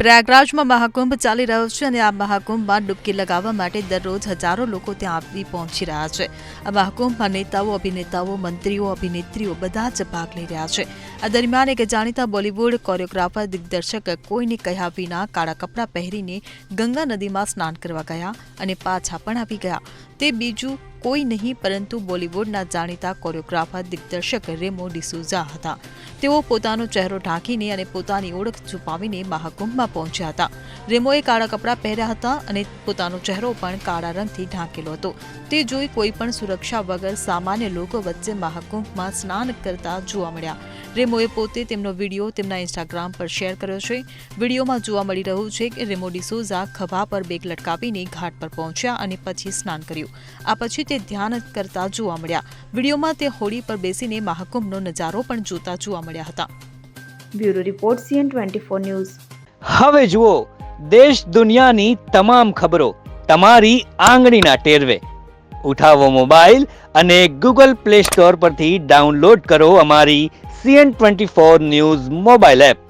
પ્રયાગરાજમાં મહાકુંભ ચાલી રહ્યો છે અને આ મહાકુંભમાં ડૂબકી લગાવવા માટે દરરોજ હજારો લોકો ત્યાં આવી પહોંચી રહ્યા છે. આ મહાકુંભમાં નેતાઓ, અભિનેતાઓ, મંત્રીઓ, અભિનેત્રીઓ બધા જ ભાગ લઈ રહ્યા છે. આ દરમિયાન એક જાણીતા બોલિવૂડ કોરિયોગ્રાફર દિગ્દર્શક કોઈને કહ્યા વિના કાળા કપડાં પહેરીને ગંગા નદીમાં સ્નાન કરવા ગયા અને પાછા પણ આવી ગયા. તે બીજું કોઈ નહીં પરંતુ બોલિવૂડના જાણીતા કોરિયોગ્રાફર દિગ્દર્શક રેમો ડિસૂઝા હતા. તેઓ પોતાનો ચહેરો ઢાંકીને અને પોતાની ઓળખ છુપાવીને મહાકુંભમાં પહોંચ્યા હતા. રેમોએ કાળા કપડાં પહેર્યા હતા અને પોતાનો ચહેરો પણ કાળા રંગથી ઢાંકેલો હતો. તે જોઈ કોઈ પણ સુરક્ષા વગર સામાન્ય લોકો વચ્ચે મહાકુંભમાં સ્નાન કરતા જોવા મળ્યા. રેમોએ પોતે તેમનો વિડીયો તેમના ઇન્સ્ટાગ્રામ પર શેર કર્યો છે. વિડીયોમાં જોવા મળી રહ્યું છે કે રેમો ડિસૂઝા ખભા પર બેગ લટકાવીને ઘાટ પર પહોંચ્યા અને પછી સ્નાન કર્યું. આ પછી તે ધ્યાન કરતા જોવા મળ્યા. વિડીયોમાં તે હોડી પર બેસીને મહાકુંભનો નજારો પણ જોતા જોવા મળ્યા હતા. Bureau report CN24 news. હવે જુઓ દેશ દુનિયાની તમામ ખબરો તમારી આંગળીના ટેરવે. ઉઠાવો મોબાઈલ અને Google Play Store પરથી ડાઉનલોડ કરો અમારી CN24 ન્યૂઝ મોબાઈલ એપ.